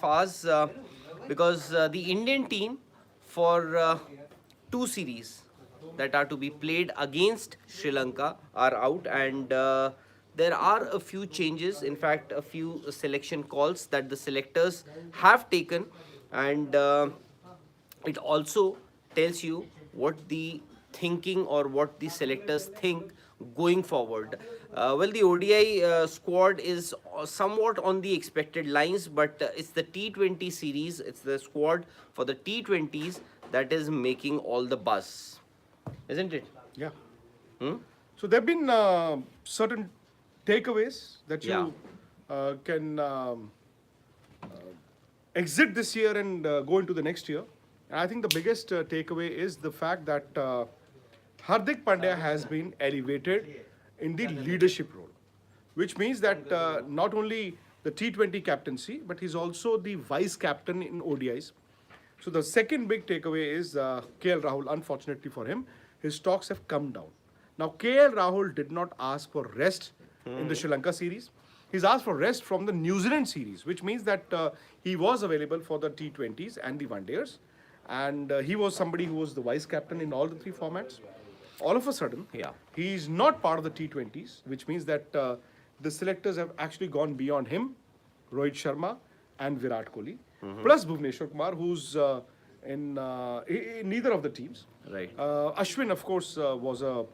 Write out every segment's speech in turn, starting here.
Us because the Indian team for two series that are to be played against Sri Lanka are out, and there are a few changes. In fact, a few selection calls that the selectors have taken, and it also tells you what the thinking or what the selectors think going forward. The ODI squad is somewhat on the expected lines, but it's the T20 series, it's the squad for the T20s that is making all the buzz, isn't it? Yeah. Hmm? So there have been certain takeaways that Yeah. you can exit this year and go into the next year. And I think the biggest takeaway is the fact that Hardik Pandya has been elevated in the leadership role, which means that not only the T20 captaincy, but he's also the vice captain in ODIs. So the second big takeaway is KL Rahul. Unfortunately for him, his stocks have come down. Now KL Rahul did not ask for rest in the Sri Lanka series. He's asked for rest from the New Zealand series, which means that he was available for the T20s and the One Dayers, and he was somebody who was the vice captain in all the three formats. All of a sudden, Yeah. he's not part of the T20s, which means that the selectors have actually gone beyond him, Rohit Sharma and Virat Kohli, plus Bhuvneshwar Kumar, who's in neither of the teams. Right. Ashwin, of course, was a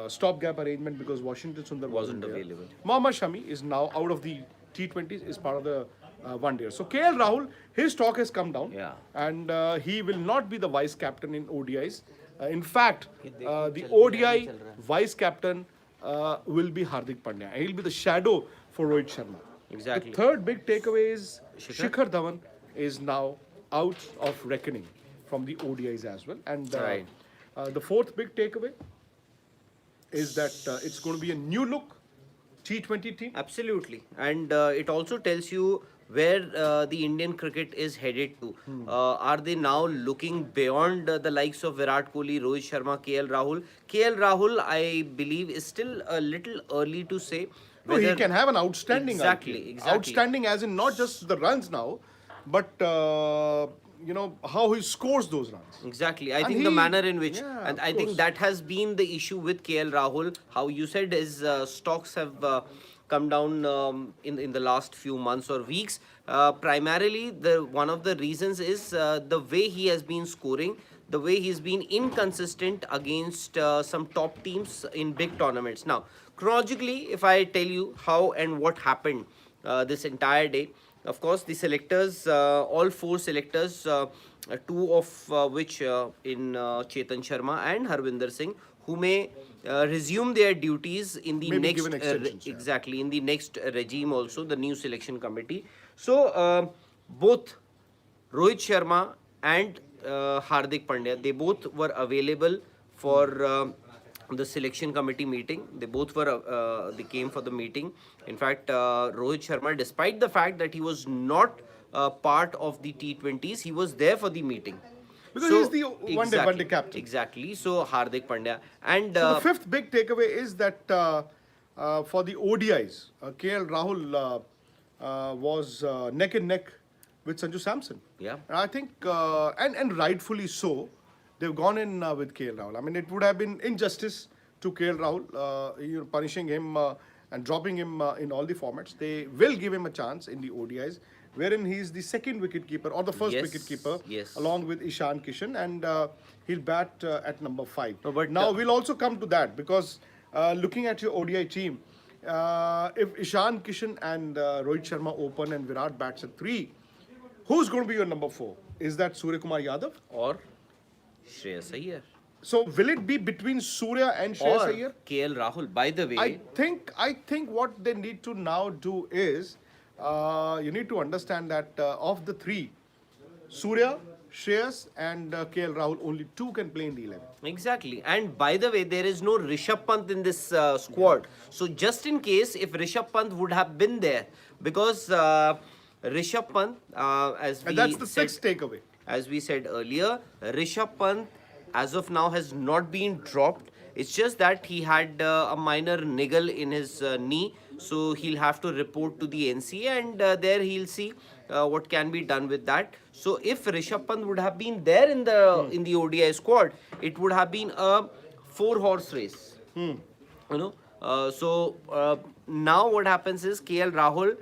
stopgap arrangement because Washington Sundar Wasn't there. available. Mohammad Shami is now out of the T20s, is part of the One Day. So KL Rahul, his stock has come down, Yeah. and he will not be the vice captain in ODIs. In fact, the ODI vice captain will be Hardik Pandya. He'll be the shadow for Rohit Sharma. Exactly. The third big takeaway is Shikhar? Shikhar Dhawan is now out of reckoning from the ODIs as well. And Right. the fourth big takeaway is that it's going to be a new look T20 team. Absolutely, and it also tells you where the Indian cricket is headed to. Are they now looking beyond the likes of Virat Kohli, Rohit Sharma, KL Rahul? KL Rahul, I believe, is still a little early to say. No, he whether- can have an outstanding Exactly, IPL. exactly. Outstanding as in not just the runs now, but how he scores those runs. Exactly. I And think the he- manner in which, yeah, and of I think course. that has been the issue with KL Rahul. How you said his stocks have come down in the last few months or weeks. Primarily, the one of the reasons is the way he has been scoring, the way he's been inconsistent against some top teams in big tournaments. Now, chronologically, if I tell you how and what happened this entire day. Of course, the selectors, all four selectors, two of which in Chetan Sharma and Harvinder Singh, who may resume their duties in the Maybe next given extensions, yeah. exactly in the next regime also, the new selection committee. So both Rohit Sharma and Hardik Pandya, they both were available for the selection committee meeting. They both were they came for the meeting. In fact, Rohit Sharma, despite the fact that he was not part of the T20s, he was there for the meeting. Because he's the one day captain. Exactly. So Hardik Pandya and So the fifth big takeaway is that for the ODIs, KL Rahul was neck and neck with Sanju Samson. Yeah. And I think, and rightfully so, they've gone in with KL Rahul. I mean, it would have been injustice to KL Rahul, punishing him and dropping him in all the formats. They will give him a chance in the ODIs, wherein he's the second wicket keeper or the first Yes, wicket keeper, yes. along with Ishan Kishan, and he'll bat at number 5. No, but, now we'll also come to that because looking at your ODI team, if Ishan Kishan and Rohit Sharma open and Virat bats at 3, who's going to be your number 4? Is that Surya Kumar Yadav? or Shreyas Iyer So will it be between Surya and Shreyas or Iyer? KL Rahul. By the way, I think what they need to now do is you need to understand that of the 3, Surya, Shreyas, and KL Rahul, only 2 can play in the 11. exactly. And by the way, there is no Rishabh Pant in this squad. So just in case if Rishabh Pant would have been there, because Rishabh Pant, as we And that's the said, sixth takeaway. as we said earlier, Rishabh Pant as of now has not been dropped. It's just that he had a minor niggle in his knee. So he'll have to report to the NCA, and there he'll see what can be done with that. So if Rishabh Pant would have been there in the ODI squad, it would have been a 4-horse race. You know, now what happens is KL Rahul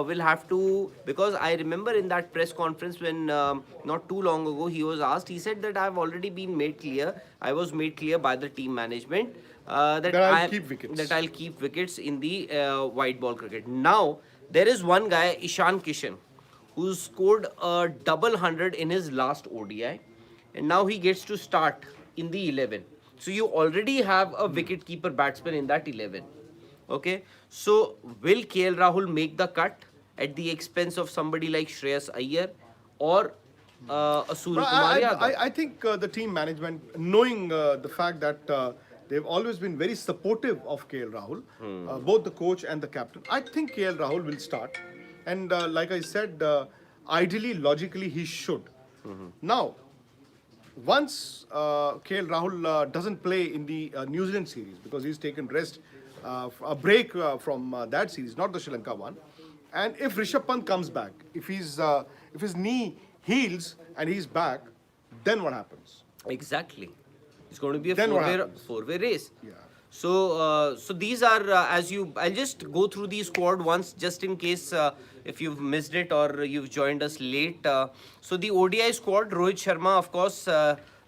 will have to, because I remember in that press conference when not too long ago he was asked, he said that I've already been made clear, I was made clear by the team management that That I'll keep wickets in the white ball cricket. Now there is one guy, Ishan Kishan, who scored a double hundred in his last ODI, and now he gets to start in the 11. So you already have a wicket keeper batsman in that 11. Okay, so will KL Rahul make the cut at the expense of somebody like Shreyas Iyer or a Surya Kumar Yadav? I think the team management, knowing the fact that they've always been very supportive of KL Rahul, both the coach and the captain, I think KL Rahul will start. And like I said, ideally, logically, he should. Now, once KL Rahul doesn't play in the New Zealand series because he's taken rest, a break from that series, not the Sri Lanka one, and if Rishabh Pant comes back, if his knee heals and he's back, then what happens? Exactly. It's going to be a Then what happens? four-way race. Yeah. So these are I'll just go through the squad once, just in case if you've missed it or you've joined us late. So the ODI squad, Rohit Sharma, of course,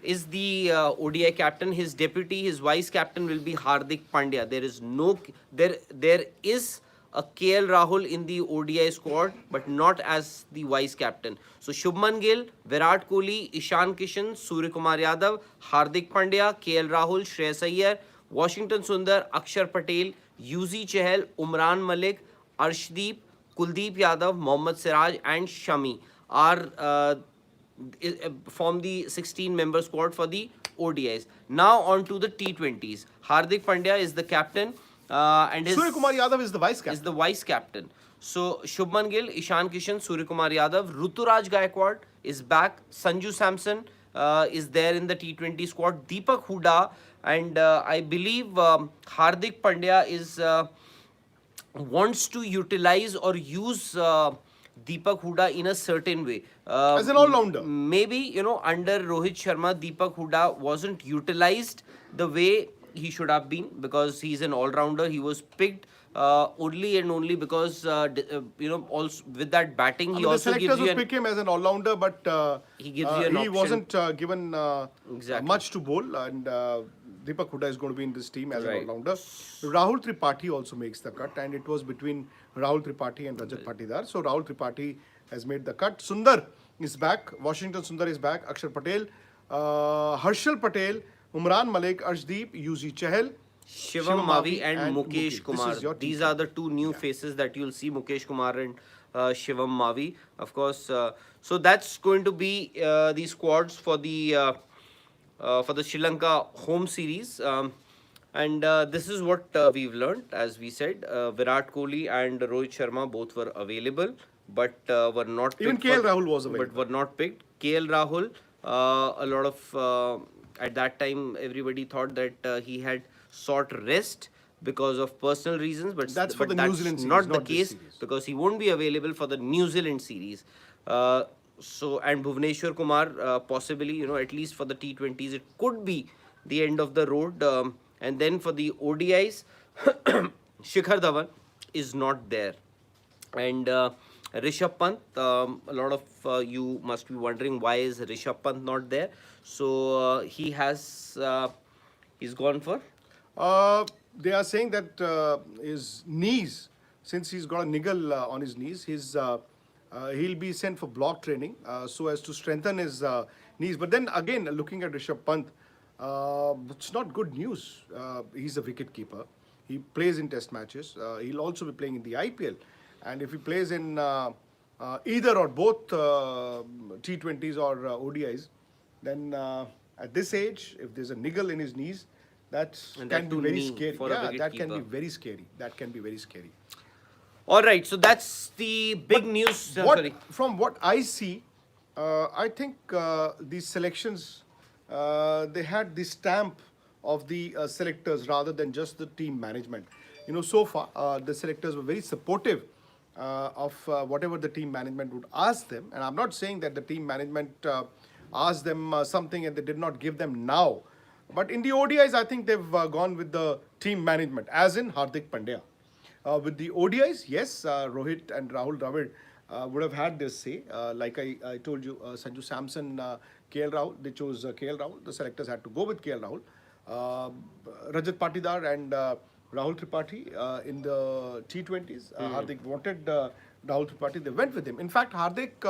is the ODI captain. His deputy, his vice captain will be Hardik Pandya. There is a KL Rahul in the ODI squad, but not as the vice captain. So Shubman Gill, Virat Kohli, Ishan Kishan, Surya Kumar Yadav, Hardik Pandya, KL Rahul, Shreyas Iyer, Washington Sundar, Akshar Patel, UZ Chahal, Umran Malik, Arshdeep, Kuldeep Yadav, Mohammad Siraj and Shami are form the 16-member squad for the ODIs. Now on to the T20s. Hardik Pandya is the captain and Surya Kumar Yadav is the vice captain. Is the vice captain. So Shubman Gill, Ishan Kishan, Surya Kumar Yadav, Ruturaj Gaikwad is back. Sanju Samson is there in the T20 squad. Deepak Hooda and I believe Hardik Pandya is wants to utilize or use Deepak Hooda in a certain way. As an all-rounder. Maybe, under Rohit Sharma, Deepak Hooda wasn't utilized the way he should have been, because he's an all-rounder. He was picked only and only because, also with that batting, he also the gives selectors you would pick him as an all-rounder, but he gives you an he option. wasn't given Exactly. much to bowl, and Deepak Hooda is going to be in this team as Right. an all-rounder. Rahul Tripathi also makes the cut, and it was between Rahul Tripathi and Rajat Patidar. So Rahul Tripathi has made the cut. Sundar is back. Washington Sundar is back. Akshar Patel, Harshal Patel, Umran Malik, Arshdeep, UZ Chahal, Shivam Mavi and Mukesh This Kumar. is your team. These are the two new faces that you'll see, Mukesh Kumar and Shivam Mavi. Of course, so that's going to be the squads for the Sri Lanka home series. And this is what we've learned. As we said, Virat Kohli and Rohit Sharma both were available, but were not picked. Even KL Rahul was available. But were not picked. KL Rahul, a lot of... at that time, everybody thought that he had sought rest because of personal reasons, but That's for the New Zealand series, not the not this case, series. because he won't be available for the New Zealand series. And Bhuvneshwar Kumar, possibly, at least for the T20s, it could be the end of the road. And then for the ODIs, Shikhar Dhawan is not there. And Rishabh Pant, a lot of you must be wondering why is Rishabh Pant not there. So he has, he's gone for? They are saying that his knees, since he's got a niggle on his knees, he'll be sent for block training so as to strengthen his knees. But then again, looking at Rishabh Pant, it's not good news. He's a wicket keeper. He plays in test matches. He'll also be playing in the IPL. And if he plays in either or both T20s or ODIs, then at this age, if there's a niggle in his knees, that can be very scary. Yeah, that can be very scary. That can be very scary. All right, so that's the big news. Sorry. From what I see, I think these selections, they had the stamp of the selectors rather than just the team management. so far the selectors were very supportive of whatever the team management would ask them. And I'm not saying that the team management asked them something and they did not give them now. But in the ODIs, I think they've gone with the team management, as in Hardik Pandya. With the ODIs, yes, Rohit and Rahul Dravid would have had their say. Like I told you, Sanju Samson, KL Rahul, they chose KL Rahul. The selectors had to go with KL Rahul. Rajat Patidar and Rahul Tripathi in the T20s. Hardik wanted Rahul Tripathi. They went with him. In fact, Hardik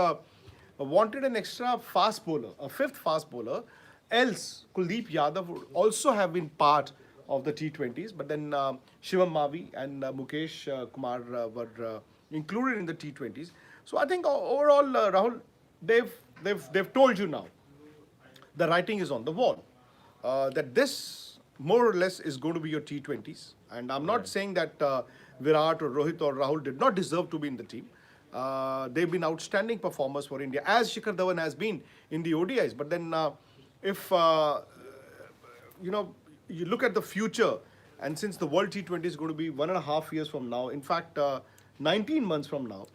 wanted an extra fast bowler, a fifth fast bowler. Else, Kuldeep Yadav would also have been part of the T20s. But then Shivam Mavi and Mukesh Kumar were included in the T20s. So I think overall, Rahul, they've told you now. The writing is on the wall. That this more or less is going to be your T20s. And I'm not saying that Virat or Rohit or Rahul did not deserve to be in the team. They've been outstanding performers for India, as Shikhar Dhawan has been in the ODIs. But then if, you look at the future, and since the World T20 is going to be 1.5 years from now, in fact, 19 months from now,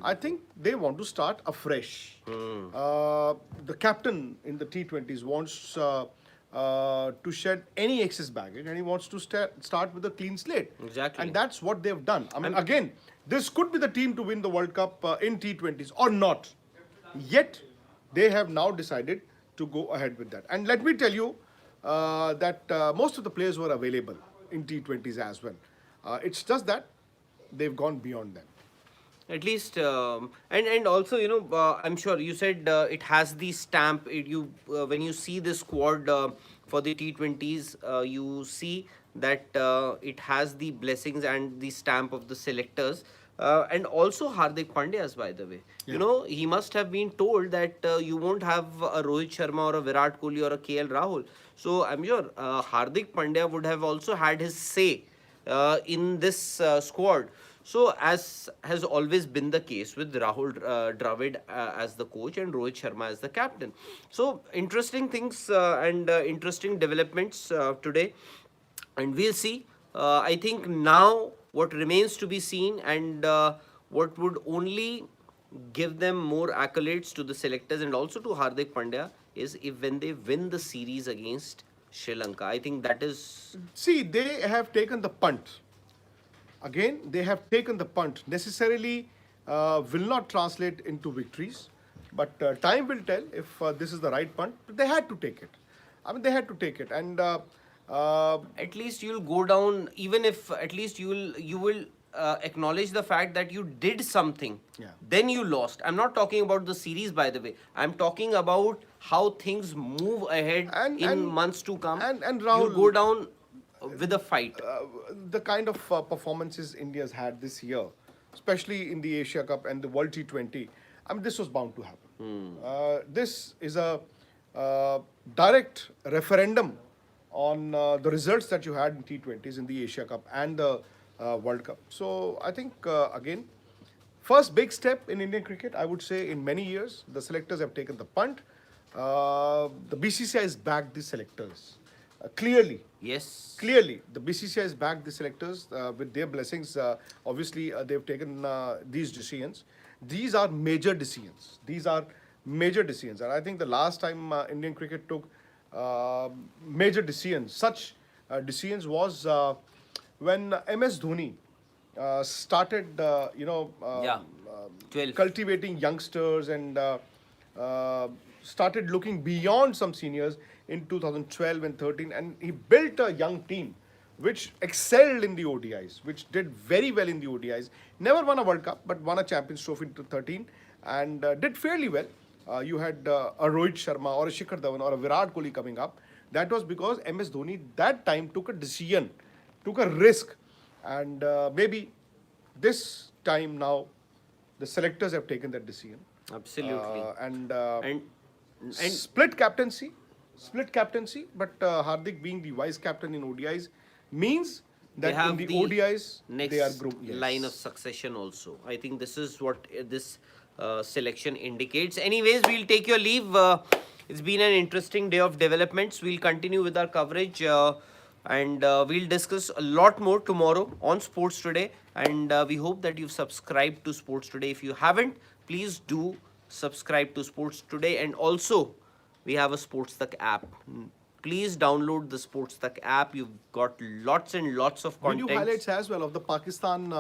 I think they want to start afresh. The captain in the T20s wants to shed any excess baggage, and he wants to start with a clean slate. Exactly. And that's what they've done. I mean, again, this could be the team to win the World Cup in T20s or not. Yet, they have now decided to go ahead with that. And let me tell you that most of the players were available in T20s as well. It's just that they've gone beyond them. At least, and also, I'm sure you said it has the stamp. When you see the squad for the T20s, you see that it has the blessings and the stamp of the selectors. And also Hardik Pandya's, by the way. Yeah. He must have been told that you won't have a Rohit Sharma or a Virat Kohli or a KL Rahul. So I'm sure Hardik Pandya would have also had his say in this squad. So as has always been the case with Rahul Dravid as the coach and Rohit Sharma as the captain. So interesting things and interesting developments today. And we'll see. I think now what remains to be seen and what would only give them more accolades to the selectors and also to Hardik Pandya is if when they win the series against Sri Lanka. I think that is... See, they have taken the punt. Again, they have taken the punt. Necessarily will not translate into victories. But time will tell if this is the right punt. But they had to take it. I mean, they had to take it. And at least you'll go down, even if at least you will acknowledge the fact that you did something. Yeah. Then you lost. I'm not talking about the series, by the way. I'm talking about how things move ahead in months to come. And Rahul, you go down with a fight. The kind of performances India's had this year, especially in the Asia Cup and the World T20, I mean, this was bound to happen. This is a direct referendum on the results that you had in T20s in the Asia Cup and the World Cup. So I think, again, first big step in Indian cricket, I would say, in many years. The selectors have taken the punt. The BCCI has backed the selectors. Clearly. Yes. Clearly, the BCCI has backed the selectors with their blessings. Obviously, they've taken these decisions. These are major decisions. These are major decisions. And I think the last time Indian cricket took major decisions, such decisions was when MS Dhoni started, 12. cultivating youngsters and started looking beyond some seniors in 2012 and 13, and he built a young team which excelled in the ODIs, which did very well in the ODIs. Never won a World Cup, but won a Champions Trophy in 2013 and did fairly well. You had a Rohit Sharma or a Shikhar Dhawan or a Virat Kohli coming up. That was because MS Dhoni that time took a decision, took a risk, and maybe this time now the selectors have taken that decision. Absolutely. And And split captaincy, but Hardik being the vice captain in ODIs means they that have in the ODIs next they are group. Yes. line of succession also. I think this is what this selection indicates. Anyways, we'll take your leave. It's been an interesting day of developments. We'll continue with our coverage And we'll discuss a lot more tomorrow on Sports Today. And we hope that you've subscribed to Sports Today. If you haven't, please do subscribe to Sports Today. And also, we have a Sports Tak app. Please download the Sports Tak app. You've got lots and lots of Video content. highlights as well of the Pakistan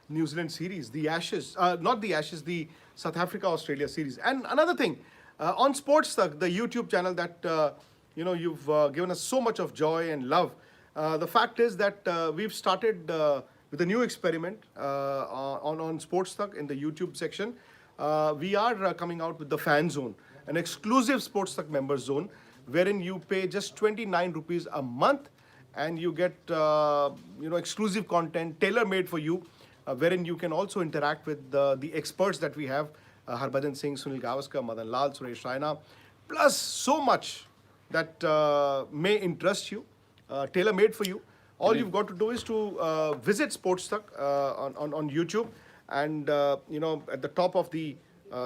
New Zealand series, the Ashes, not the Ashes, the South Africa Australia series. And another thing, on Sports Tak, the YouTube channel that you've given us so much of joy and love. The fact is that we've started with a new experiment on Sports Tak in the YouTube section. We are coming out with the fan zone, an exclusive Sports Tak member zone, wherein you pay just 29 rupees a month and you get exclusive content tailor made for you, wherein you can also interact with the experts that we have, Harbhajan Singh, Sunil Gavaskar, Madan Lal, Suresh Raina, plus so much that may interest you, tailor made for you. All you've got to do is to visit Sports Tak on YouTube, and at the top of the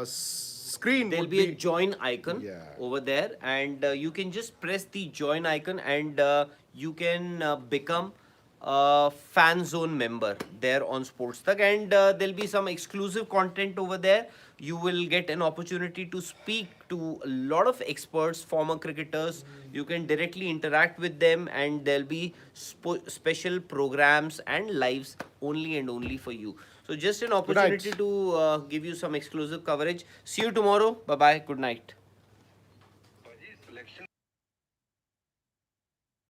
screen There'll would be a join icon Yeah. over there, and you can just press the join icon, and you can become a fan zone member there on Sports Tak. And there'll be some exclusive content over there. You will get an opportunity to speak to a lot of experts, former cricketers. You can directly interact with them, and there'll be special programs and lives only and only for you. So just an opportunity to give you some exclusive coverage. See you tomorrow. Bye bye. Good night.